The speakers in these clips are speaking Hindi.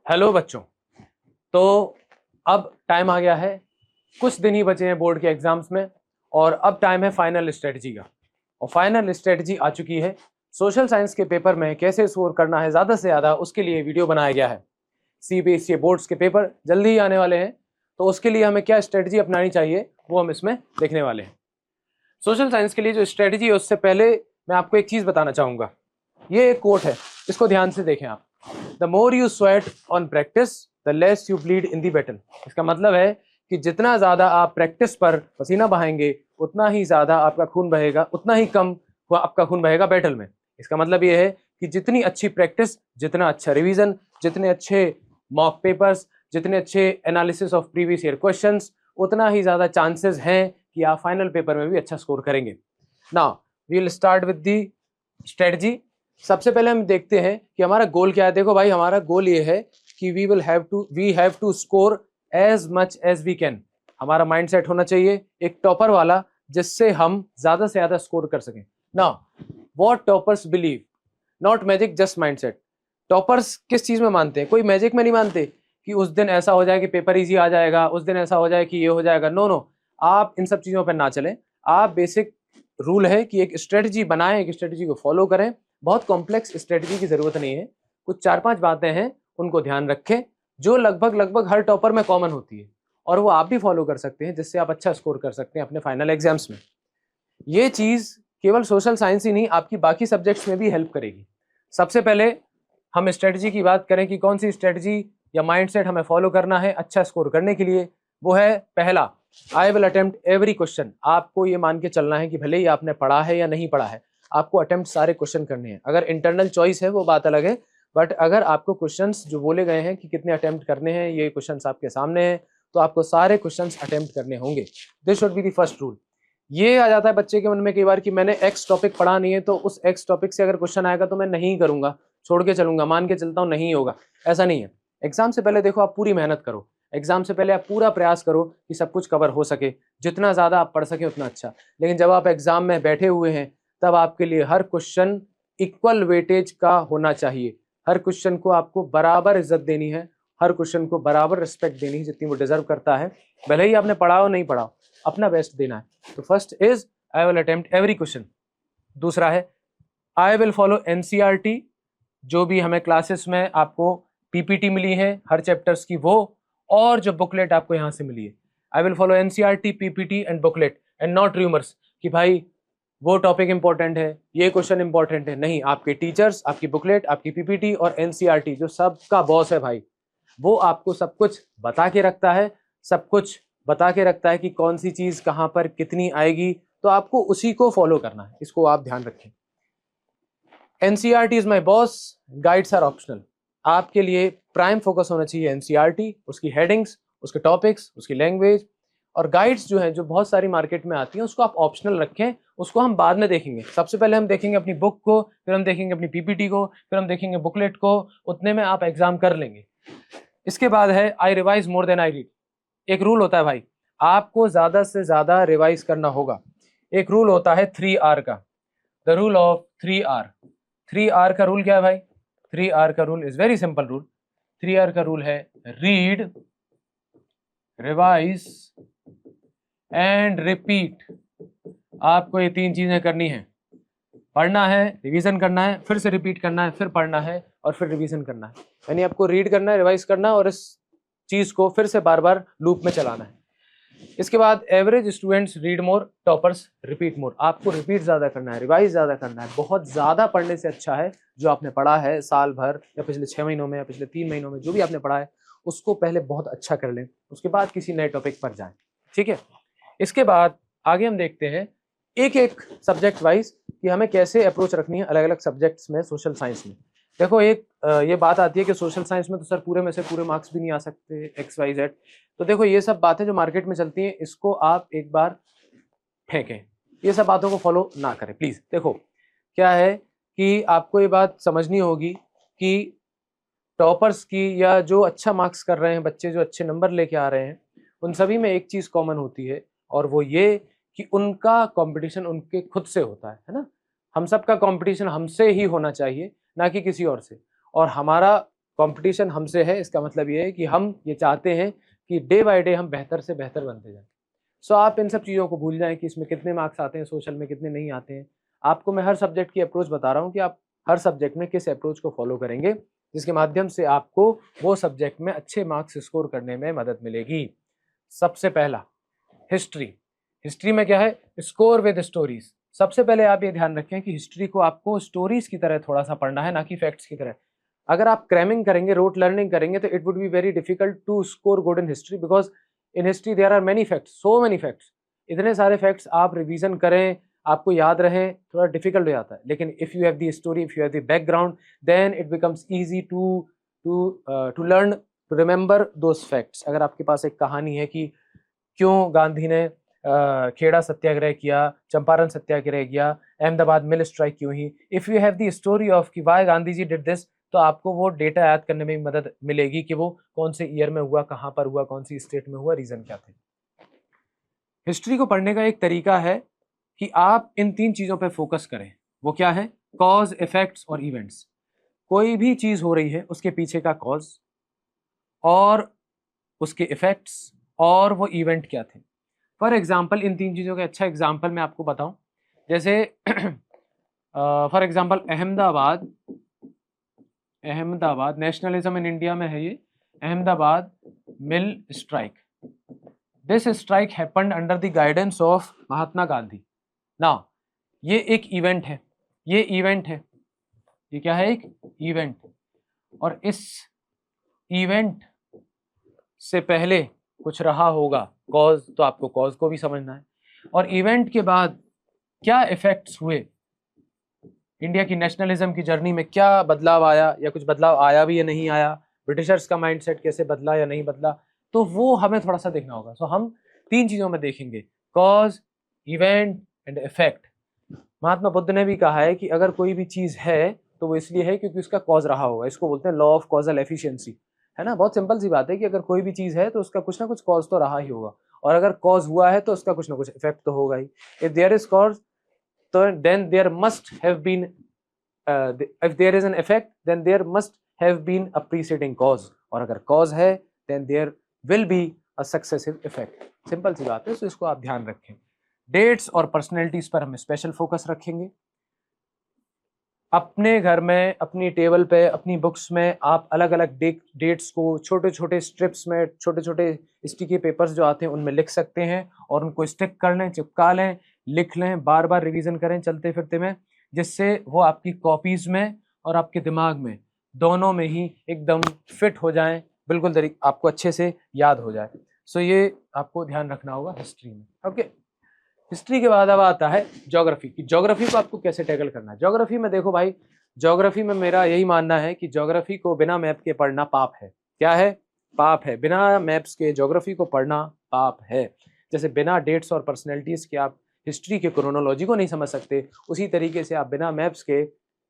हेलो बच्चों। तो अब टाइम आ गया है, कुछ दिन ही बचे हैं बोर्ड के एग्जाम्स में और अब टाइम है फाइनल स्ट्रेटजी का। और फाइनल स्ट्रेटजी आ चुकी है। सोशल साइंस के पेपर में कैसे स्कोर करना है ज़्यादा से ज़्यादा, उसके लिए वीडियो बनाया गया है। सीबीएसई बोर्ड्स के पेपर जल्दी ही आने वाले हैं, तो उसके लिए हमें क्या स्ट्रेटजी अपनानी चाहिए वो हम इसमें देखने वाले हैं। सोशल साइंस के लिए जो स्ट्रेटजी है उससे पहले मैं आपको एक चीज़ बताना चाहूँगा। ये एक कोट है, इसको ध्यान से देखें आप। The more you sweat on practice the less you bleed in the battle. इसका मतलब है कि जितना ज्यादा आप प्रैक्टिस पर पसीना बहाएंगे उतना ही ज्यादा आपका खून बहेगा, उतना ही कम आपका खून बहेगा बैटल में। इसका मतलब ये है कि जितनी अच्छी प्रैक्टिस, जितना अच्छा रिवीजन, जितने अच्छे मॉक पेपर्स, जितने अच्छे analysis of previous year questions, उतना ही ज्यादा चांसेस हैं कि आप फाइनल पेपर में भी अच्छा स्कोर करेंगे। Now we will start with the strategy. सबसे पहले हम देखते हैं कि हमारा गोल क्या है। देखो भाई, हमारा गोल ये है कि we have to score as much as we can. हमारा माइंडसेट होना चाहिए एक टॉपर वाला, जिससे हम ज्यादा से ज्यादा स्कोर कर सकें। Now what toppers believe, not magic, just mindset. Toppers किस चीज में मानते हैं? कोई मैजिक में नहीं मानते कि उस दिन ऐसा हो जाए कि पेपर इजी आ जाएगा, उस दिन ऐसा हो जाए कि ये हो जाएगा। नो नो, आप इन सब चीजों पर ना चलें। आप बेसिक रूल है कि एक स्ट्रेटजी बनाएं, एक स्ट्रेटजी को फॉलो करें। बहुत कॉम्प्लेक्स स्ट्रेटजी की जरूरत नहीं है, कुछ 4-5 बातें हैं, उनको ध्यान रखें, जो लगभग हर टॉपर में कॉमन होती है और वो आप भी फॉलो कर सकते हैं, जिससे आप अच्छा स्कोर कर सकते हैं अपने फाइनल एग्जाम्स में। ये चीज केवल सोशल साइंस ही नहीं, आपकी बाकी सब्जेक्ट्स में भी हेल्प करेगी। सबसे पहले हम स्ट्रेटजी की बात करें कि कौन सी स्ट्रेटजी या माइंडसेट हमें फॉलो करना है अच्छा स्कोर करने के लिए। वो है पहला, I will attempt every question. आपको ये मान के चलना है कि भले ही आपने पढ़ा है या नहीं पढ़ा है, आपको अटेम्प्ट सारे क्वेश्चन करने हैं। अगर इंटरनल चॉइस है वो बात अलग है, बट अगर आपको क्वेश्चंस जो बोले गए हैं कि कितने अटेम्प्ट करने हैं, ये क्वेश्चंस आपके सामने हैं, तो आपको सारे क्वेश्चंस अटेम्प्ट करने होंगे। This should be the first rule. ये आ जाता है बच्चे के मन में कई बार कि मैंने एक्स टॉपिक पढ़ा नहीं है, तो उस एक्स टॉपिक से अगर क्वेश्चन आएगा तो मैं नहीं करूंगा, छोड़ के चलूंगा, मान के चलता हूँ नहीं होगा। ऐसा नहीं है। एग्जाम से पहले देखो, आप पूरी मेहनत करो। एग्जाम से पहले आप पूरा प्रयास करो कि सब कुछ कवर हो सके, जितना ज्यादा आप पढ़ सके उतना अच्छा। लेकिन जब आप एग्जाम में बैठे हुए हैं, तब आपके लिए हर क्वेश्चन इक्वल वेटेज का होना चाहिए। हर क्वेश्चन को आपको बराबर इज्जत देनी है, हर क्वेश्चन को बराबर रिस्पेक्ट देनी है जितनी वो डिजर्व करता है। भले ही आपने पढ़ा हो नहीं पढ़ा हो, अपना बेस्ट देना है। तो first is I will attempt every question. दूसरा है आई विल फॉलो एनसीईआरटी। जो भी हमें क्लासेस में आपको पीपीटी मिली है हर चैप्टर्स की, वो और जो बुकलेट आपको यहाँ से मिली है, I will follow NCERT, PPT and booklet and not rumours कि भाई वो टॉपिक इंपॉर्टेंट है, ये क्वेश्चन इंपॉर्टेंट है। नहीं, आपके टीचर्स, आपकी बुकलेट, आपकी पीपीटी और एनसीईआरटी जो सबका बॉस है भाई, वो आपको सब कुछ बता के रखता है, सब कुछ बता के रखता है कि कौन सी चीज कहाँ पर कितनी आएगी, तो आपको उसी को फॉलो करना है। इसको आप ध्यान रखें। NCERT is my boss, guides are optional. आपके लिए प्राइम फोकस होना चाहिए एनसीईआरटी, उसकी हेडिंग्स, उसके टॉपिक्स, उसकी लैंग्वेज। और गाइड्स जो है, जो बहुत सारी मार्केट में आती हैं, उसको आप ऑप्शनल रखें, उसको हम बाद में देखेंगे। सबसे पहले हम देखेंगे अपनी बुक को, फिर हम देखेंगे अपनी पीपीटी को, फिर हम देखेंगे बुकलेट को। उतने में आप एग्जाम कर लेंगे। इसके बाद है I revise more than I read. एक रूल होता है भाई, आपको ज्यादा से ज्यादा रिवाइज करना होगा। एक रूल होता है 3R का, the rule of 3R। 3R का रूल क्या है भाई? 3R का rule is very simple rule. 3R का रूल है रीड, रिवाइज एंड रिपीट। आपको ये 3 चीजें करनी है। पढ़ना है, रिवीजन करना है, फिर से रिपीट करना है, फिर पढ़ना है और फिर रिवीजन करना है। यानी आपको रीड करना है, रिवाइज करना है और इस चीज को फिर से बार बार लूप में चलाना है। इसके बाद average students read more, toppers repeat more. आपको रिपीट ज्यादा करना है, रिवाइज ज्यादा करना है। बहुत ज्यादा पढ़ने से अच्छा है जो आपने पढ़ा है साल भर या पिछले 6 महीनों में या पिछले 3 महीनों में, जो भी आपने पढ़ा है उसको पहले बहुत अच्छा कर लें, उसके बाद किसी नए टॉपिक पर जाएं। ठीक है। इसके बाद आगे हम देखते हैं एक एक सब्जेक्ट वाइज कि हमें कैसे अप्रोच रखनी है अलग अलग सब्जेक्ट्स में सोशल साइंस में। देखो, एक ये बात आती है कि सोशल साइंस में तो सर पूरे में से पूरे मार्क्स भी नहीं आ सकते, एक्स वाई जेड। तो देखो, ये सब बातें जो मार्केट में चलती हैं, इसको आप एक बार फेंकें। ये सब बातों को फॉलो ना करें प्लीज। देखो क्या है कि आपको ये बात समझनी होगी कि टॉपर्स की या जो अच्छा मार्क्स कर रहे हैं बच्चे, जो अच्छे नंबर लेके आ रहे हैं, उन सभी में एक चीज कॉमन होती है, और वो ये कि उनका कंपटीशन उनके खुद से होता है ना। हम सबका कंपटीशन हमसे ही होना चाहिए, ना कि किसी और से। और हमारा कंपटीशन हमसे है, इसका मतलब ये है कि हम ये चाहते हैं कि डे बाय डे हम बेहतर से बेहतर बनते जाएं। सो आप इन सब चीज़ों को भूल जाएं कि इसमें कितने मार्क्स आते हैं, सोशल में कितने नहीं आते हैं। आपको मैं हर सब्जेक्ट की अप्रोच बता रहा हूँ कि आप हर सब्जेक्ट में किस अप्रोच को फॉलो करेंगे, जिसके माध्यम से आपको वो सब्जेक्ट में अच्छे मार्क्स स्कोर करने में मदद मिलेगी। सबसे पहला हिस्ट्री। हिस्ट्री में क्या है? Score with stories. सबसे पहले आप ये ध्यान रखें कि हिस्ट्री को आपको स्टोरीज की तरह थोड़ा सा पढ़ना है, ना कि फैक्ट्स की तरह। अगर आप क्रैमिंग करेंगे, रोट लर्निंग करेंगे, तो it would be very difficult to score good in history, because in history there are many facts, so many facts. इतने सारे फैक्ट्स आप रिवीजन करें, आपको याद रहें, थोड़ा डिफिकल्ट हो जाता है। लेकिन if you have the story, if you have the background, then it becomes easy to learn, to remember those facts. अगर आपके पास एक कहानी है कि क्यों गांधी ने खेड़ा सत्याग्रह किया, चंपारण सत्याग्रह किया, अहमदाबाद मिल स्ट्राइक क्यों ही, if you have the story of कि why Gandhi ji did this, तो आपको वो डेटा याद करने में भी मदद मिलेगी कि वो कौन से ईयर में हुआ, कहाँ पर हुआ, कौन सी स्टेट में हुआ, रीजन क्या थे। हिस्ट्री को पढ़ने का एक तरीका है कि आप इन 3 चीजों पर फोकस करें। वो क्या है? कॉज, इफेक्ट्स और इवेंट्स। कोई भी चीज हो रही है, उसके पीछे का कॉज और उसके इफेक्ट्स और वो इवेंट क्या थे। फॉर एग्जाम्पल, इन 3 चीज़ों का अच्छा एग्जाम्पल मैं आपको बताऊं, जैसे for example Ahmedabad nationalism in India में है ये, Ahmedabad mill strike. This strike happened under the guidance of Mahatma Gandhi. Now ये एक इवेंट है, ये इवेंट है, ये क्या है? एक इवेंट। और इस इवेंट से पहले कुछ रहा होगा कॉज, तो आपको कॉज को भी समझना है। और इवेंट के बाद क्या इफेक्ट्स हुए, इंडिया की नेशनलिज्म की जर्नी में क्या बदलाव आया, या कुछ बदलाव आया भी या नहीं आया, ब्रिटिशर्स का माइंडसेट कैसे बदला या नहीं बदला, तो वो हमें थोड़ा सा देखना होगा। सो हम 3 चीजों में देखेंगे, cause, event and effect. Mahatma Buddha ने भी कहा है कि अगर कोई भी चीज है तो वो इसलिए है क्योंकि उसका कॉज रहा होगा। इसको बोलते हैं लॉ ऑफ कॉजल एफिशिएंसी, है ना। बहुत सिंपल सी बात है कि अगर कोई भी चीज है तो उसका कुछ ना कुछ कॉज तो रहा ही होगा, और अगर कॉज हुआ है तो उसका कुछ ना कुछ इफेक्ट तो होगा ही। इफ देयर इज कॉज, तो then there must have been, if there is an effect, then there must have been a preceding cause, और अगर कॉज है then there will be a successive effect. Simple सी बात है, तो इसको आप ध्यान रखें। डेट्स और पर्सनैलिटीज पर हम स्पेशल फोकस रखेंगे। अपने घर में, अपनी टेबल पे, अपनी बुक्स में आप अलग अलग डेट्स को छोटे छोटे स्ट्रिप्स में, छोटे छोटे स्टिकी पेपर्स जो आते हैं उनमें लिख सकते हैं, और उनको स्टिक कर लें, चिपका लें, लिख लें, बार बार रिवीजन करें चलते फिरते में, जिससे वो आपकी कॉपीज में और आपके दिमाग में दोनों में ही एकदम फिट हो जाएं, बिल्कुल आपको अच्छे से याद हो जाए। सो ये आपको ध्यान रखना होगा हिस्ट्री में। ओके, हिस्ट्री के बाद अब आता है ज्योग्राफी, कि ज्योग्राफी को आपको कैसे टैकल करना है। ज्योग्राफी में देखो भाई, ज्योग्राफी में मेरा यही मानना है कि ज्योग्राफी को बिना मैप के पढ़ना पाप है। क्या है? पाप है। बिना मैप्स के ज्योग्राफी को पढ़ना पाप है। जैसे बिना डेट्स और पर्सनैलिटीज के आप हिस्ट्री के क्रोनोलॉजी को नहीं समझ सकते, उसी तरीके से आप बिना मैप्स के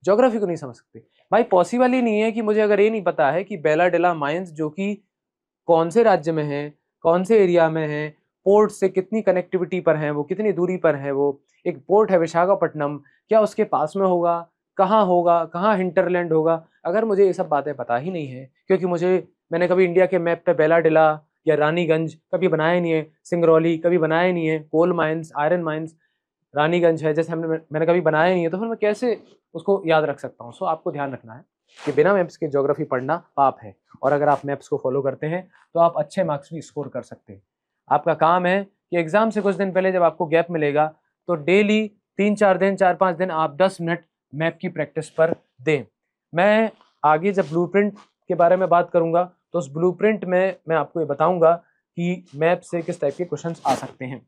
ज्योग्राफी को नहीं समझ सकते। भाई पॉसिबल ही नहीं है कि मुझे अगर ये नहीं पता है कि बेलाडेला माइंस जो कि कौन से राज्य में है, कौन से एरिया में है, पोर्ट से कितनी कनेक्टिविटी पर है, वो कितनी दूरी पर है, वो एक पोर्ट है विशाखापट्टनम, क्या उसके पास में होगा, कहाँ होगा, कहाँ हिंटरलैंड होगा। अगर मुझे ये सब बातें पता ही नहीं है, क्योंकि मैंने कभी इंडिया के मैप पे बेलाडेला या रानीगंज कभी बनाया नहीं है, सिंगरौली कभी बनाया नहीं है, coal mines, iron mines Raniganj है जैसे मैंने कभी बनाया नहीं है, तो फिर मैं कैसे उसको याद रख सकता हूँ। सो आपको ध्यान रखना है कि बिना मैप्स के ज्योग्राफी पढ़ना पाप है, और अगर आप मैप्स को फॉलो करते हैं तो आप अच्छे मार्क्स भी स्कोर कर सकते हैं। आपका काम है कि एग्जाम से कुछ दिन पहले जब आपको गैप मिलेगा तो डेली 3-4 दिन, 4-5 दिन आप 10 मिनट मैप की प्रैक्टिस पर दें। मैं आगे जब ब्लूप्रिंट के बारे में बात करूंगा तो उस ब्लूप्रिंट में मैं आपको ये बताऊंगा कि मैप से किस टाइप के क्वेश्चंस आ सकते हैं।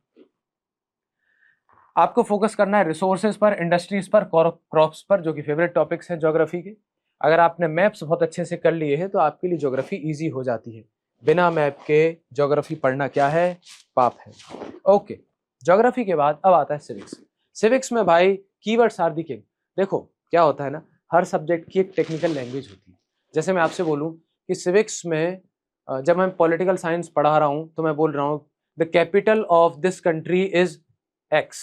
आपको फोकस करना है रिसोर्सेज पर, इंडस्ट्रीज पर, क्रॉप्स पर, जो कि फेवरेट टॉपिक्स हैं ज्योग्राफी के। अगर आपने मैप्स बहुत अच्छे से कर लिए हैं तो आपके लिए ज्योग्राफी इजी हो जाती है। बिना मैप के ज्योग्राफी पढ़ना क्या है? पाप है। ओके, ज्योग्राफी के बाद अब आता है सिविक्स। सिविक्स में भाई कीवर्ड्स आर द किंग। देखो क्या होता है ना, हर सब्जेक्ट की एक टेक्निकल लैंग्वेज होती है। जैसे मैं आपसे बोलूं कि सिविक्स में जब मैं पॉलिटिकल साइंस पढ़ा रहा हूं तो मैं बोल रहा हूं the capital of this country is x.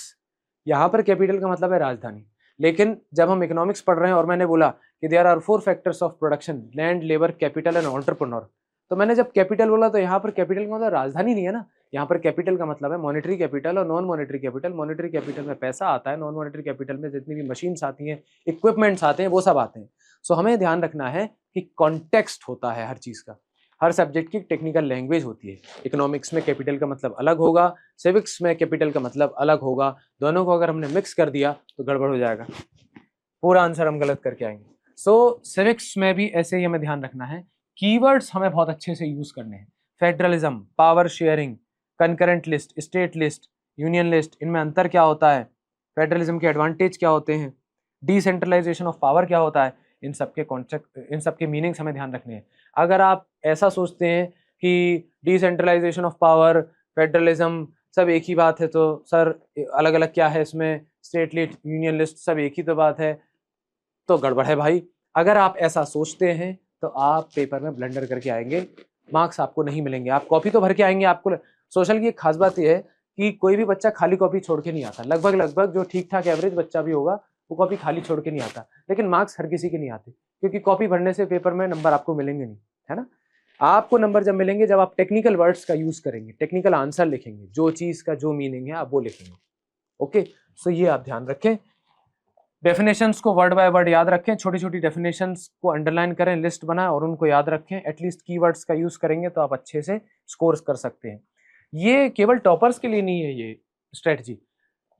यहाँ पर कैपिटल का मतलब है राजधानी। लेकिन जब हम इकोनॉमिक्स पढ़ रहे हैं और मैंने बोला कि there are 4 factors of production, land, labour, capital and entrepreneur. तो मैंने जब कैपिटल बोला तो यहाँ पर कैपिटल का मतलब राजधानी नहीं है ना, यहाँ पर कैपिटल का मतलब है मॉनेटरी कैपिटल और non monetary capital. Monetary capital में पैसा आता है, नॉन मॉनेटरी कैपिटल में जितनी भी मशीन्स आती हैं, इक्विपमेंट्स आते हैं, वो सब आते हैं। सो हमें ध्यान रखना है कि कॉन्टेक्स्ट होता है हर चीज़ का, हर सब्जेक्ट की टेक्निकल लैंग्वेज होती है। इकोनॉमिक्स में कैपिटल का मतलब अलग होगा, सिविक्स में कैपिटल का मतलब अलग होगा। दोनों को अगर हमने मिक्स कर दिया तो गड़बड़ हो जाएगा, पूरा आंसर हम गलत करके आएंगे। सो सिविक्स में भी ऐसे ही हमें ध्यान रखना है, कीवर्ड्स हमें बहुत अच्छे से यूज करने हैं। Federalism, power sharing, concurrent list, state list, union list, इनमें अंतर क्या होता है, फेडरलिज्म के एडवांटेज क्या होते हैं, डिसेंट्रलाइजेशन ऑफ पावर क्या होता है, इन सब के कॉन्सेप्ट, इन सब के मीनिंग्स हमें ध्यान रखने हैं। अगर आप ऐसा सोचते हैं कि डिसेंट्रलाइजेशन ऑफ पावर, फेडरलिज्म सब एक ही बात है, तो सर अलग अलग क्या है इसमें, स्टेट लिस्ट, यूनियन लिस्ट सब एक ही तो बात है, तो गड़बड़ है भाई। अगर आप ऐसा सोचते हैं तो आप पेपर में ब्लंडर करके आएंगे, मार्क्स आपको नहीं मिलेंगे। आप कॉपी तो भर के आएंगे। आपको सोशल की एक खास बात यह है कि कोई भी बच्चा खाली कॉपी छोड़ के नहीं आता, लगभग जो ठीक ठाक एवरेज बच्चा भी होगा वो कॉपी खाली छोड़ के नहीं आता, लेकिन मार्क्स हर किसी के नहीं आते, क्योंकि कॉपी भरने से पेपर में नंबर आपको मिलेंगे नहीं, है ना। आपको नंबर जब मिलेंगे जब आप टेक्निकल वर्ड्स का यूज करेंगे, टेक्निकल आंसर लिखेंगे, जो चीज का जो मीनिंग है आप वो लिखेंगे। ओके, सो ये आप ध्यान रखें। डेफिनेशंस को वर्ड बाय वर्ड याद रखें, छोटी छोटी डेफिनेशंस को अंडरलाइन करें, लिस्ट बनाएं और उनको याद रखें। एटलीस्ट कीवर्ड्स का यूज करेंगे तो आप अच्छे से स्कोर्स कर सकते हैं। ये केवल टॉपर्स के लिए नहीं है ये स्ट्रेटजी,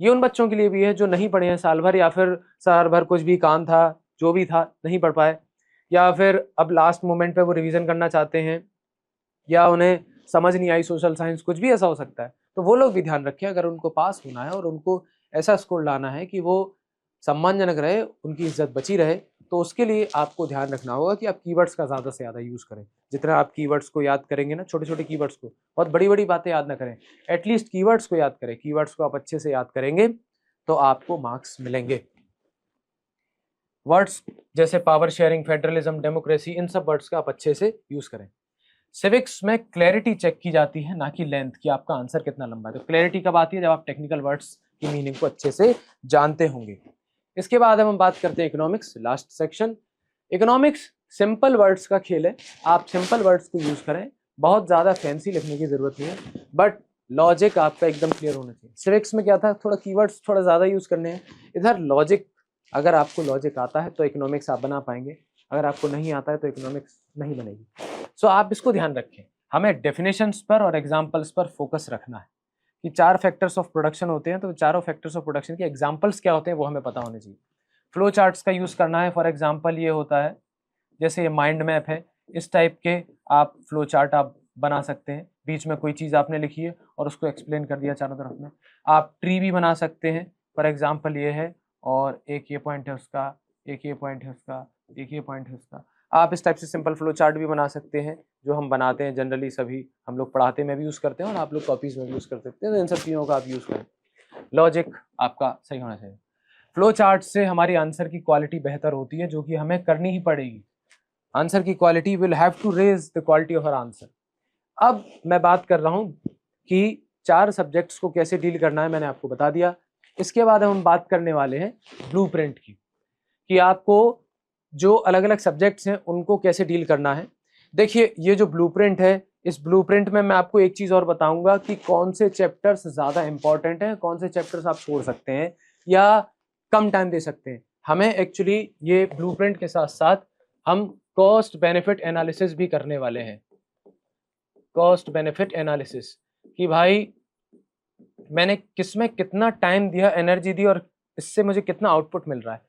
ये उन बच्चों के लिए भी है जो नहीं पढ़े हैं साल भर, या फिर साल भर कुछ भी काम था, जो भी था नहीं पढ़ पाए, या फिर अब लास्ट मोमेंट पे वो रिवीजन करना चाहते हैं, या उन्हें समझ नहीं आई सोशल साइंस, कुछ भी ऐसा हो सकता है। तो वो लोग भी ध्यान रखें, अगर उनको पास होना है और उनको ऐसा स्कोर लाना है कि वो सम्मानजनक रहे, उनकी इज्जत बची रहे, तो उसके लिए आपको ध्यान रखना होगा कि आप कीवर्ड्स का ज़्यादा से ज़्यादा यूज़ करें। जितना आप कीवर्ड्स को याद करेंगे ना, छोटे छोटे कीवर्ड्स को, बहुत बड़ी बड़ी बातें याद ना करें, एटलीस्ट कीवर्ड्स को याद करें। कीवर्ड्स को आप अच्छे से याद करेंगे तो आपको मार्क्स मिलेंगे। वर्ड्स जैसे पावर शेयरिंग, फेडरलिज्म, डेमोक्रेसी, इन सब वर्ड्स का आप अच्छे से यूज़ करें। सिविक्स में क्लैरिटी चेक की जाती है, ना कि लेंथ, कि आपका आंसर कितना लंबा है। तो क्लैरिटी कब आती है, जब आप टेक्निकल वर्ड्स की मीनिंग को अच्छे से जानते होंगे। इसके बाद हम बात करते हैं economics, last section. Economics simple words का खेल है, आप सिंपल वर्ड्स को यूज करें, बहुत ज़्यादा फैंसी लिखने की जरूरत नहीं है, बट लॉजिक आपका एकदम क्लियर होना चाहिए। सिविक्स में क्या था, थोड़ा कीवर्ड्स थोड़ा ज़्यादा यूज करने हैं, इधर लॉजिक, अगर आपको लॉजिक आता है तो इकोनॉमिक्स आप बना पाएंगे, अगर आपको नहीं आता है तो इकोनॉमिक्स नहीं बनेगी। सो आप इसको ध्यान रखें, हमें डेफिनेशंस पर और एग्जाम्पल्स पर फोकस रखना है कि 4 फैक्टर्स ऑफ प्रोडक्शन होते हैं, तो चारों फैक्टर्स ऑफ प्रोडक्शन के एग्जाम्पल्स क्या होते हैं वो हमें पता होने चाहिए। फ्लो चार्ट्स का यूज़ करना है। फॉर एग्जाम्पल ये होता है, जैसे ये माइंड मैप है, इस टाइप के आप फ्लो चार्ट आप बना सकते हैं। बीच में कोई चीज़ आपने लिखी है और उसको एक्सप्लेन कर दिया चारों तरफ में। आप ट्री भी बना सकते हैं, फॉर एग्जाम्पल ये है, और एक ये पॉइंट है उसका, एक ये पॉइंट है उसका, एक ये पॉइंट है उसका। आप इस टाइप से सिंपल फ्लो चार्ट भी बना सकते हैं, जो हम बनाते हैं जनरली, सभी हम लोग पढ़ाते में भी यूज़ करते हैं और आप लोग कॉपीज़ में भी यूज़ कर सकते हैं। तो इन सब चीज़ों का आप यूज़ करें, लॉजिक आपका सही होना चाहिए। फ्लो चार्ट से हमारी आंसर की क्वालिटी बेहतर होती है, जो कि हमें करनी ही पड़ेगी। आंसर की quality will have to raise the quality of our answer. अब मैं बात कर रहा हूँ कि 4 सब्जेक्ट्स को कैसे डील करना है, मैंने आपको बता दिया। इसके बाद हम बात करने वाले हैं ब्लूप्रिंट की, कि आपको जो अलग अलग सब्जेक्ट्स हैं उनको कैसे डील करना है। देखिए, ये जो ब्लूप्रिंट है, इस ब्लूप्रिंट में मैं आपको एक चीज़ और बताऊंगा कि कौन से चैप्टर्स ज़्यादा इंपॉर्टेंट हैं, कौन से चैप्टर्स आप छोड़ सकते हैं या कम टाइम दे सकते हैं। हमें एक्चुअली ये ब्लूप्रिंट के साथ साथ हम कॉस्ट बेनिफिट एनालिसिस भी करने वाले हैं। कॉस्ट बेनिफिट एनालिसिस कि भाई मैंने किसमें कितना टाइम दिया, एनर्जी दी, और इससे मुझे कितना आउटपुट मिल रहा है।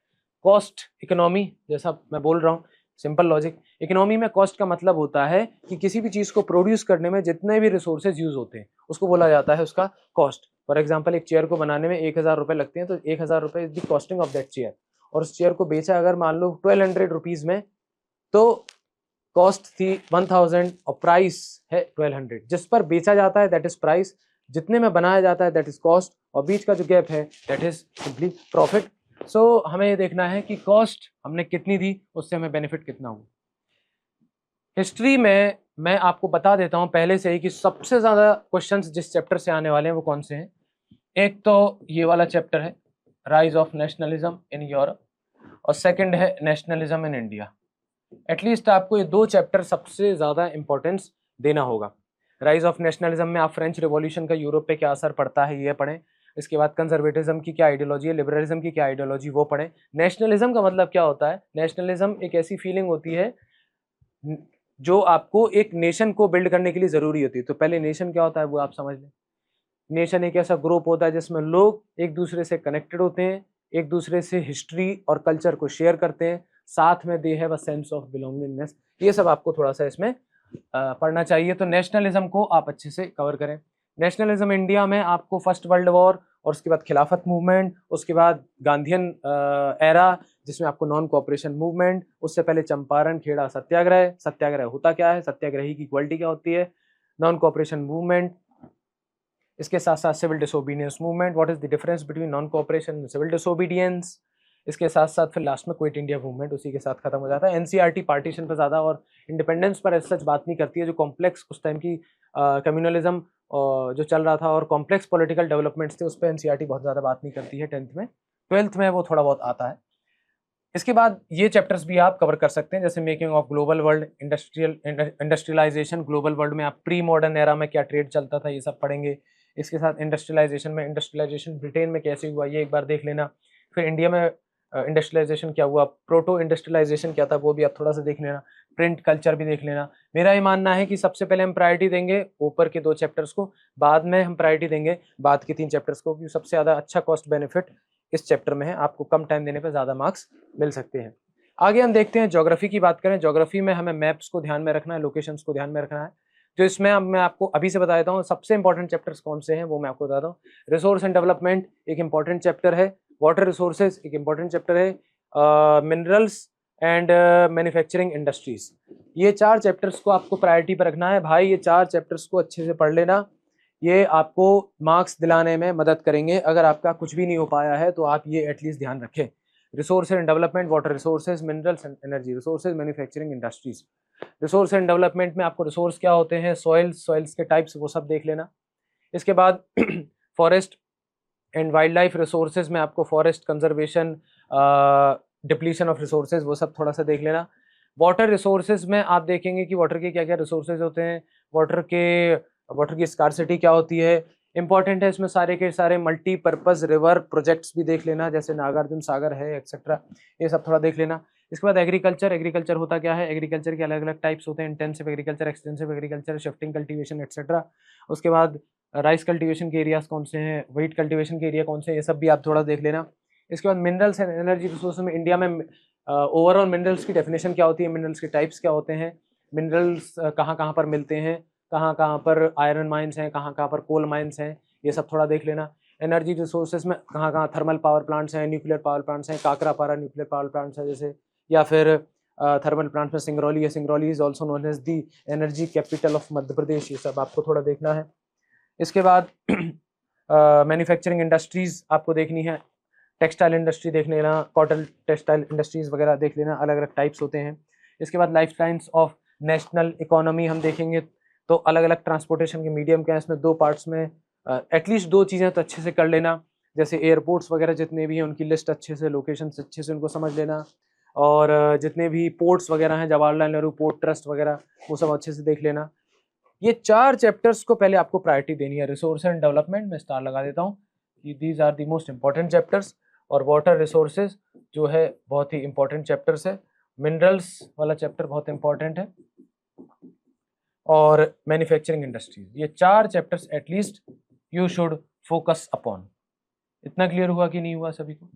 कॉस्ट इकोनॉमी, जैसा मैं बोल रहा हूँ, सिंपल लॉजिक। इकोनॉमी में कॉस्ट का मतलब होता है कि किसी भी चीज़ को प्रोड्यूस करने में जितने भी रिसोर्सेज यूज होते हैं उसको बोला जाता है उसका कॉस्ट। फॉर एग्जांपल, एक चेयर को बनाने में 1000 रुपये लगते हैं, तो 1000 रुपये is the costing of that chair. और उस चेयर को बेचा अगर मान लो 1200 रुपीज़ में, तो कॉस्ट थी 1000 और प्राइस है 1200। जिस पर बेचा जाता है दैट इज प्राइस, जितने में बनाया जाता है दैट इज कॉस्ट, और बीच का जो गैप है दैट इज सिंपली प्रॉफिट। सो हमें ये देखना है कि कॉस्ट हमने कितनी दी, उससे हमें बेनिफिट कितना हुआ। हिस्ट्री में मैं आपको बता देता हूं पहले से ही कि सबसे ज़्यादा क्वेश्चंस जिस चैप्टर से आने वाले हैं वो कौन से हैं। एक तो ये वाला चैप्टर है, rise of nationalism in Europe. और सेकंड है नेशनलिज्म इन इंडिया। एटलीस्ट आपको ये 2 चैप्टर सबसे ज़्यादा इंपॉर्टेंस देना होगा। राइज ऑफ नेशनलिज्म में आप फ्रेंच रिवॉल्यूशन का यूरोप पे क्या असर पड़ता है ये पढ़ें। इसके बाद कंजर्वेटिज्म की क्या आइडियोलॉजी है, लिबरलिज्म की क्या आइडियोलॉजी वो पढ़ें। नेशनलिज्म का मतलब क्या होता है? नेशनलिज्म एक ऐसी फीलिंग होती है जो आपको एक नेशन को बिल्ड करने के लिए ज़रूरी होती है। तो पहले नेशन क्या होता है वो आप समझ लें। नेशन एक ऐसा ग्रुप होता है जिसमें लोग एक दूसरे से कनेक्टेड होते हैं, एक दूसरे से हिस्ट्री और कल्चर को शेयर करते हैं, साथ में they have a sense of belongingness. ये सब आपको थोड़ा सा इसमें पढ़ना चाहिए। तो नेशनलिज्म को आप अच्छे से कवर करें। नेशनलिज्म इंडिया में आपको फर्स्ट वर्ल्ड वॉर और उसके बाद खिलाफत मूवमेंट, उसके बाद गांधीयन एरा जिसमें आपको नॉन कोऑपरेशन मूवमेंट, उससे पहले चंपारण खेड़ा सत्याग्रह। सत्याग्रह होता क्या है, सत्याग्रही की क्वालिटी क्या होती है, नॉन कोऑपरेशन मूवमेंट, इसके साथ साथ civil disobedience movement, what is the difference between non cooperation and civil disobedience. इसके साथ साथ फिर लास्ट में क्विट इंडिया मूवमेंट, उसी के साथ खत्म हो जाता है। एनसीईआरटी पार्टीशन पर ज़्यादा और इंडिपेंडेंस पर सच बात नहीं करती है। जो कॉम्प्लेक्स उस टाइम की कम्युनलिज्म जो चल रहा था और कॉम्प्लेक्स पॉलिटिकल डेवलपमेंट्स थे उस पर एनसीईआरटी बहुत ज़्यादा बात नहीं करती है 10th में। 12th में वो थोड़ा बहुत आता है। इसके बाद ये चैप्टर्स भी आप कवर कर सकते हैं, जैसे making of global world, industrialisation. Global world में आप प्री मॉडर्न एरा में क्या ट्रेड चलता था ये सब पढ़ेंगे। इसके साथ इंडस्ट्रियलाइजेशन में, इंडस्ट्रियलाइजेशन ब्रिटेन में कैसे हुआ ये एक बार देख लेना। फिर इंडिया में इंडस्ट्रियलाइजेशन क्या हुआ, प्रोटो इंडस्ट्रियलाइजेशन क्या था वो भी आप थोड़ा सा देख लेना। प्रिंट कल्चर भी देख लेना। मेरा ये मानना है कि सबसे पहले हम प्रायोरिटी देंगे ऊपर के 2 चैप्टर्स को, बाद में हम प्रायोरिटी देंगे बाद के 3 चैप्टर्स को, क्योंकि सबसे ज़्यादा अच्छा कॉस्ट बेनिफिट इस चैप्टर में है। आपको कम टाइम देने पर ज़्यादा मार्क्स मिल सकते हैं। आगे हम देखते हैं ज्योग्राफी की बात करें। ज्योग्राफी में हमें मैप्स को ध्यान में रखना है, लोकेशंस को ध्यान में रखना है। जो इसमें अब मैं आपको अभी से बता देता हूँ सबसे इंपॉर्टेंट चैप्टर्स कौन से हैं वो मैं आपको बताता हूँ। रिसोर्स एंड डेवलपमेंट एक इंपॉर्टेंट चैप्टर है, वाटर रिसोर्सेज एक इंपॉर्टेंट चैप्टर है, मिनरल्स एंड मैन्युफैक्चरिंग इंडस्ट्रीज। ये 4 चैप्टर्स को आपको प्रायोरिटी पर रखना है भाई। ये 4 चैप्टर्स को अच्छे से पढ़ लेना, ये आपको मार्क्स दिलाने में मदद करेंगे। अगर आपका कुछ भी नहीं हो पाया है तो आप ये एटलीस्ट ध्यान रखें। Resource and development, water resources, minerals and energy resources, manufacturing industries. Resource and development में आपको रिसोर्स क्या होते हैं, सॉइल्स के टाइप्स वो सब देख लेना। इसके बाद forest and wild life resources में आपको forest conservation, depletion of resources वो सब थोड़ा सा देख लेना। वाटर रिसोर्सेज में आप देखेंगे कि वाटर के क्या क्या रिसोर्सेज होते हैं, वाटर की स्कार्सिटी क्या होती है। इंपॉर्टेंट है इसमें सारे के सारे मल्टीपर्पज रिवर प्रोजेक्ट्स भी देख लेना, जैसे नागार्जुन सागर है एक्सेट्रा, ये सब थोड़ा देख लेना। इसके बाद एग्रीकल्चर होता क्या है, एग्रीकल्चर के अलग अलग टाइप्स होते हैं, intensive agriculture, extensive agriculture, shifting cultivation etcetera. उसके बाद राइस कल्टीवेशन के एरियाज कौन से हैं, व्हीट कल्टीवेशन के एरिया कौन से हैं, ये सब भी आप थोड़ा देख लेना। इसके बाद मिनरल्स एंड एनर्जी रिसोर्सेज में इंडिया में ओवरऑल मिनरल्स की डेफिनेशन क्या होती है, मिनरल्स के टाइप्स क्या होते हैं, मिनरल्स कहाँ कहाँ पर मिलते हैं, कहाँ कहाँ पर आयरन माइंस हैं, कहाँ कहाँ पर कोल माइंस हैं, ये सब थोड़ा देख लेना। एनर्जी रिसोर्सेज में कहाँ कहाँ थर्मल पावर प्लांट्स हैं, न्यूक्लियर पावर प्लांट्स हैं, काकरापारा न्यूक्लियर पावर प्लांट्स है जैसे, या फिर थर्मल प्लांट्स में सिंगरौली है। Singrauli is also known as the energy capital of Madhya Pradesh. ये सब आपको थोड़ा देखना है। इसके बाद मैन्युफैक्चरिंग इंडस्ट्रीज आपको देखनी है, टेक्सटाइल इंडस्ट्री देख लेना, कॉटन टेक्सटाइल इंडस्ट्रीज वगैरह देख लेना, अलग अलग टाइप्स होते हैं। इसके बाद life lines of national economy हम देखेंगे, तो अलग अलग ट्रांसपोर्टेशन के मीडियम क्या है, इसमें 2 पार्ट्स में एटलीस्ट 2 चीज़ें तो अच्छे से कर लेना, जैसे एयरपोर्ट्स वगैरह जितने भी हैं उनकी लिस्ट अच्छे से, लोकेशन अच्छे से उनको समझ लेना, और जितने भी पोर्ट्स वगैरह हैं, जवाहरलाल नेहरू पोर्ट ट्रस्ट वगैरह, वो सब अच्छे से देख लेना। ये 4 चैप्टर्स को पहले आपको प्रायोरिटी देनी है। रिसोर्स एंड डेवलपमेंट में स्टार लगा देता हूँ कि these are the most important chapters, और वाटर रिसोर्सेज जो है बहुत ही इंपॉर्टेंट चैप्टर्स है, मिनरल्स वाला चैप्टर बहुत इंपॉर्टेंट है, और मैन्युफैक्चरिंग इंडस्ट्रीज। ये 4 chapters at least you should focus upon. इतना क्लियर हुआ कि नहीं हुआ सभी को?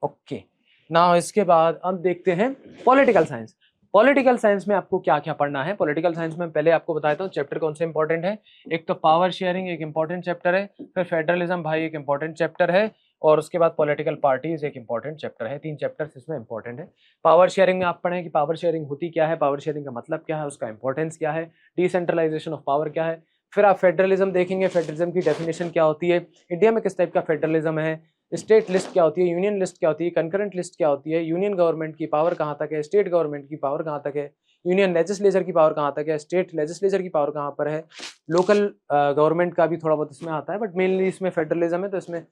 ओके, नाउ इसके बाद अब देखते हैं पॉलिटिकल साइंस। पॉलिटिकल साइंस में आपको क्या क्या पढ़ना है। पॉलिटिकल साइंस में पहले आपको बताता हूँ चैप्टर कौन से इंपॉर्टेंट है। एक तो पावर शेयरिंग एक इंपॉर्टेंट चैप्टर है, फिर फेडरलिज्म भाई एक इंपॉर्टेंट चैप्टर है, और उसके बाद पॉलिटिकल पार्टीज एक इंपॉर्टेंट चैप्टर है। 3 चैप्टर्स इसमें इंपॉर्टेंट है। पावर शेयरिंग में आप पढ़ें कि पावर शेयरिंग होती क्या है, पावर शेयरिंग का मतलब क्या है, उसका इंपॉर्टेंस क्या है, डिसेंट्रलाइजेशन ऑफ पावर क्या है। फिर आप फेडरलिज्म देखेंगे, फेडरलिज्म की डेफिनेशन क्या होती है, इंडिया में किस टाइप का फेडरलिज्म है, स्टेट लिस्ट क्या होती है, यूनियन लिस्ट क्या होती है, कंकरेंट लिस्ट क्या होती है, यूनियन गवर्नमेंट की पावर कहाँ तक है, स्टेट गवर्नमेंट की पावर कहाँ तक है, यूनियन लेजिस्लेचर की पावर कहाँ तक है, स्टेट लेजिस्लेचर की पावर कहाँ पर है, लोकल गवर्नमेंट का भी थोड़ा बहुत इसमें आता है, बट मेनली इसमें फेडरलिज्म है तो इसमें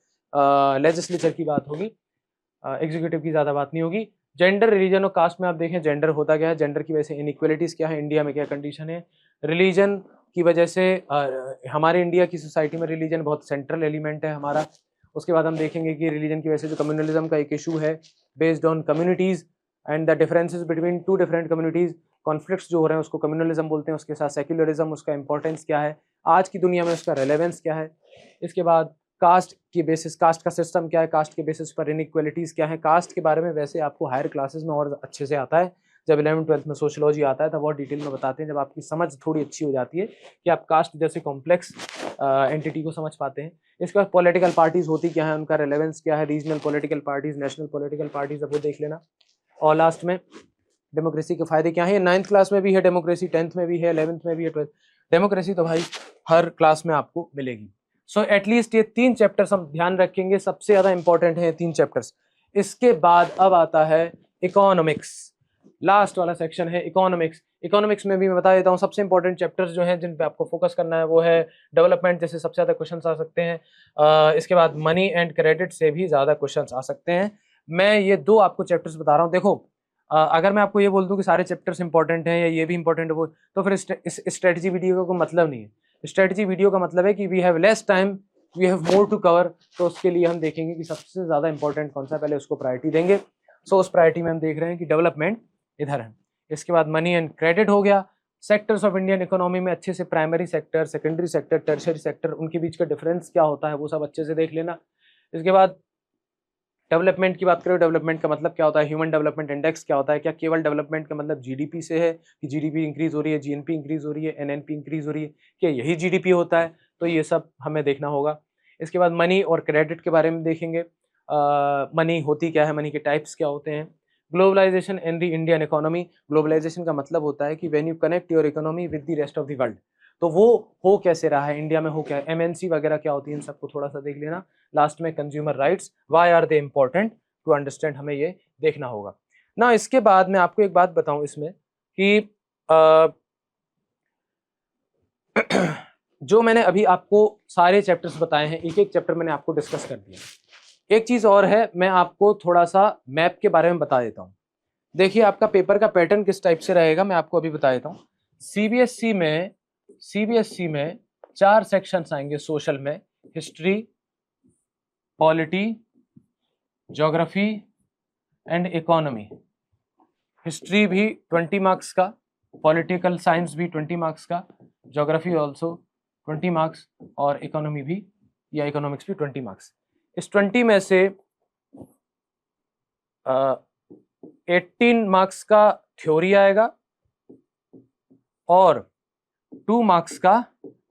लेजिस्लेचर की बात होगी, एग्जीक्यूटिव की ज़्यादा बात नहीं होगी। जेंडर, रिलीजन और कास्ट में आप देखें जेंडर होता क्या है, जेंडर की वजह से इनइक्वलिटीज़ क्या है, इंडिया में क्या कंडीशन है। रिलीजन की वजह से हमारे इंडिया की सोसाइटी में रिलीजन बहुत सेंट्रल एलिमेंट है हमारा। उसके बाद हम देखेंगे कि रिलीजन की वजह से जो कम्युनलिज्म का एक इशू है based on communities and the differences between two different communities, conflicts जो हो रहे हैं उसको कम्युनलिज्म बोलते हैं। उसके साथ सेक्युलरिज्म, उसका इंपॉर्टेंस क्या है आज की दुनिया में, उसका रेलेवेंस क्या है। इसके बाद कास्ट की बेसिस, कास्ट का सिस्टम क्या है, कास्ट के बेसिस पर इनइक्वलिटीज़ क्या है। कास्ट के बारे में वैसे आपको हायर क्लासेस में और अच्छे से आता है, जब 11th-12th में सोशियोलॉजी आता है तब बहुत डिटेल में बताते हैं, जब आपकी समझ थोड़ी अच्छी हो जाती है कि आप कास्ट जैसे कॉम्प्लेक्स एंटिटी को समझ पाते हैं। इसके बाद पॉलिटिकल पार्टीज होती क्या है, उनका रेलेवेंस क्या है, regional political parties, national political parties, अब वो देख लेना। और लास्ट में डेमोक्रेसी के फायदे क्या है। 9th क्लास में भी है डेमोक्रेसी, 10th में भी है, 11th में भी है, 12th। डेमोक्रेसी तो भाई हर क्लास में आपको मिलेगी। सो एटलीस्ट ये 3 चैप्टर्स हम ध्यान रखेंगे, सबसे ज्यादा इंपॉर्टेंट है 3 चैप्टर्स। इसके बाद अब आता है इकोनॉमिक्स, लास्ट वाला सेक्शन है इकोनॉमिक्स। इकोनॉमिक्स में भी मैं बता देता हूँ सबसे इंपॉर्टेंट चैप्टर्स जो हैं जिन पे आपको फोकस करना है वो है डेवलपमेंट, जैसे सबसे ज्यादा क्वेश्चंस आ सकते हैं। इसके बाद मनी एंड क्रेडिट से भी ज्यादा क्वेश्चंस आ सकते हैं। मैं ये 2 आपको चैप्टर्स बता रहा हूँ। देखो अगर मैं आपको ये बोल दूं कि सारे चैप्टर्स इंपॉर्टेंट हैं या ये भी इंपॉर्टेंट है वो, तो फिर इस स्ट्रेटजी वीडियो का कोई मतलब नहीं है। स्ट्रेटजी वीडियो का मतलब है कि we have less time, we have more to cover, तो उसके लिए हम देखेंगे कि सबसे ज्यादा इंपॉर्टेंट कौन सा, पहले उसको प्रायोरिटी देंगे। सो उस प्रायोरिटी में हम देख रहे हैं कि डेवलपमेंट इधर है। इसके बाद मनी एंड क्रेडिट हो गया। सेक्टर्स ऑफ इंडियन इकोनॉमी में अच्छे से primary sector, secondary sector, tertiary sector, उनके बीच का डिफरेंस क्या होता है वो सब अच्छे से देख लेना। इसके बाद डेवलपमेंट की बात करें, डेवलपमेंट का मतलब क्या होता है, ह्यूमन डेवलपमेंट इंडेक्स क्या होता है, क्या केवल डेवलपमेंट का मतलब जीडीपी से है कि जीडीपी इंक्रीज हो रही है, जीएनपी इंक्रीज हो रही है, एनएनपी इंक्रीज हो रही है, क्या यही जीडीपी होता है, तो ये सब हमें देखना होगा। इसके बाद मनी और क्रेडिट के बारे में देखेंगे, मनी होती क्या है, मनी के टाइप्स क्या होते हैं। Globalisation and the Indian economy, globalisation का मतलब होता है कि when you connect your economy with the rest of the world, तो वो हो कैसे रहा है, इंडिया में हो क्या है, एमएनसी वगैरह क्या होती है, इन सबको थोड़ा सा देख लेना। लास्ट में consumer rights, why are they important to understand, हमें ये देखना होगा ना। इसके बाद मैं आपको एक बात बताऊं इसमें कि जो मैंने अभी आपको सारे चैप्टर्स बताए हैं, एक एक चैप्टर मैंने आपको डिस्कस कर दिया। एक चीज और है, मैं आपको थोड़ा सा मैप के बारे में बता देता हूं। देखिए आपका पेपर का पैटर्न किस टाइप से रहेगा, मैं आपको अभी बता देता हूं। सीबीएसई में 4 सेक्शंस आएंगे सोशल में, history, polity, geography and economy. History भी 20 मार्क्स का, पॉलिटिकल साइंस भी 20 मार्क्स का, ज्योग्राफी ऑल्सो 20 मार्क्स, और इकोनॉमी भी या इकोनॉमिक्स भी 20 मार्क्स। इस 20 में से 18 मार्क्स का थ्योरी आएगा और 2 मार्क्स का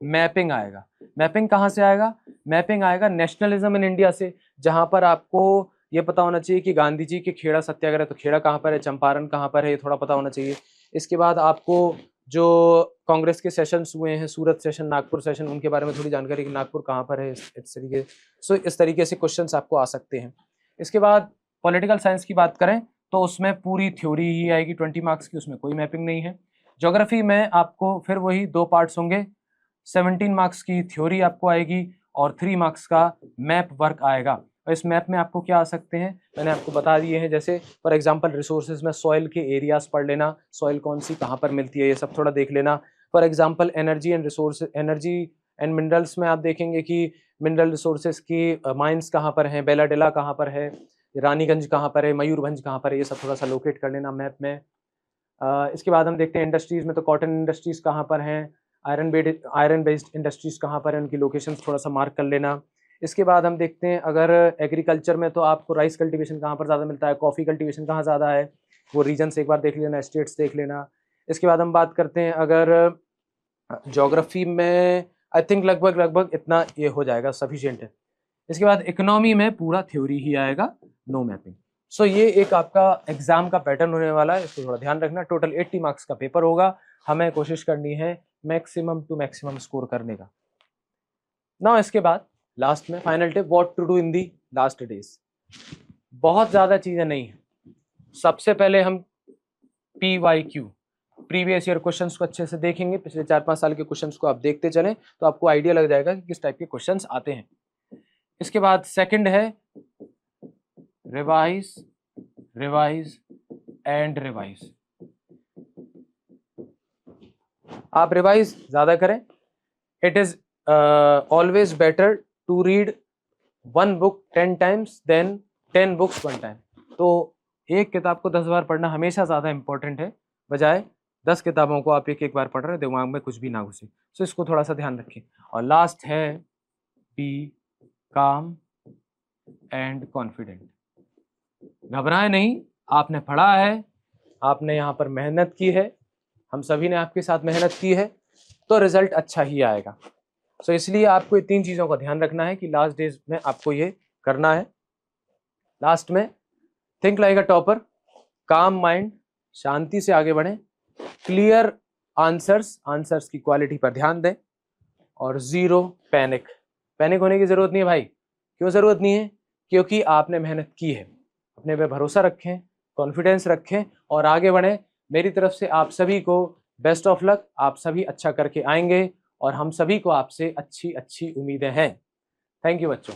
मैपिंग आएगा। मैपिंग कहाँ से आएगा, मैपिंग आएगा नेशनलिज्म इन इंडिया से, जहां पर आपको ये पता होना चाहिए कि गांधी जी के खेड़ा सत्याग्रह, तो खेड़ा कहाँ पर है, चंपारण कहाँ पर है, ये थोड़ा पता होना चाहिए। इसके बाद आपको जो कांग्रेस के सेशंस हुए हैं, सूरत सेशन, नागपुर सेशन, उनके बारे में थोड़ी जानकारी कि नागपुर कहाँ पर है, इस तरीके। सो इस तरीके से क्वेश्चंस आपको आ सकते हैं। इसके बाद पॉलिटिकल साइंस की बात करें तो उसमें पूरी थ्योरी ही आएगी 20 मार्क्स की, उसमें कोई मैपिंग नहीं है। ज्योग्राफी में आपको फिर वही 2 पार्ट्स होंगे, 17 मार्क्स की थ्योरी आपको आएगी और 3 मार्क्स का मैप वर्क आएगा। और इस मैप में आपको क्या आ सकते हैं, मैंने आपको बता दिए हैं। जैसे फॉर एग्जांपल रिसोर्सेज में सॉइल के एरियाज पढ़ लेना, सॉइल कौन सी कहाँ पर मिलती है, ये सब थोड़ा देख लेना। For example energy and resource, energy and minerals में आप देखेंगे कि मिनरल रिसोर्सेज की माइंस कहाँ पर हैं, बेलाडेला कहाँ पर है, रानीगंज कहाँ पर है, मयूरभंज कहाँ पर है, ये सब थोड़ा सा लोकेट कर लेना मैप में। इसके बाद हम देखते हैं इंडस्ट्रीज में, तो कॉटन इंडस्ट्रीज कहाँ पर हैं, आयरन बेस्ड इंडस्ट्रीज कहाँ पर है, उनकी लोकेशन थोड़ा सा मार्क कर लेना। इसके बाद हम देखते हैं अगर एग्रीकल्चर में तो आपको राइस कल्टीवेशन कहाँ पर ज़्यादा मिलता है, कॉफ़ी कल्टीवेशन कहाँ ज़्यादा है, वो रीजन्स एक बार देख लेना, स्टेट्स देख लेना। इसके बाद हम बात करते हैं अगर ज्योग्राफी में, आई थिंक लगभग इतना ये हो जाएगा, सफिशिएंट है। इसके बाद इकोनॉमी में पूरा थ्योरी ही आएगा, नो मैपिंग। सो ये एक आपका एग्जाम का पैटर्न होने वाला है, इसको थोड़ा ध्यान रखना। टोटल 80 मार्क्स का पेपर होगा, हमें कोशिश करनी है मैक्सिमम टू मैक्सिमम स्कोर करने का ना। इसके बाद लास्ट में final tip, what to do in the last days. बहुत ज्यादा चीजें नहीं है। सबसे पहले हम PYQ, प्रीवियस ईयर क्वेश्चंस को अच्छे से देखेंगे, पिछले 4-5 साल के क्वेश्चंस को आप देखते चलें तो आपको आइडिया लग जाएगा कि किस टाइप के क्वेश्चंस आते हैं। इसके बाद सेकंड है रिवाइज, रिवाइज एंड रिवाइज। आप रिवाइज ज्यादा करें। It is always better to read 1 book 10 times then 10 books 1 time. तो एक किताब को 10 बार पढ़ना हमेशा ज़्यादा इंपॉर्टेंट है, बजाय 10 किताबों को आप एक बार पढ़ रहे हैं, दिमाग में कुछ भी ना घुसे। सो इसको थोड़ा सा ध्यान रखें। और लास्ट है बी काम एंड कॉन्फिडेंट। घबराए नहीं, आपने पढ़ा है, आपने यहाँ पर मेहनत की है, हम सभी ने आपके साथ मेहनत की है, तो रिजल्ट अच्छा ही आएगा। सो इसलिए आपको ये 3 चीज़ों का ध्यान रखना है कि लास्ट डेज में आपको ये करना है। लास्ट में think like a topper, calm mind, शांति से आगे बढ़ें, क्लियर आंसर्स की क्वालिटी पर ध्यान दें, और 0 पैनिक। पैनिक होने की ज़रूरत नहीं है भाई। क्यों ज़रूरत नहीं है? क्योंकि आपने मेहनत की है। अपने पे भरोसा रखें, कॉन्फिडेंस रखें और आगे बढ़ें। मेरी तरफ से आप सभी को बेस्ट ऑफ लक। आप सभी अच्छा करके आएंगे और हम सभी को आपसे अच्छी उम्मीदें हैं। थैंक यू बच्चों।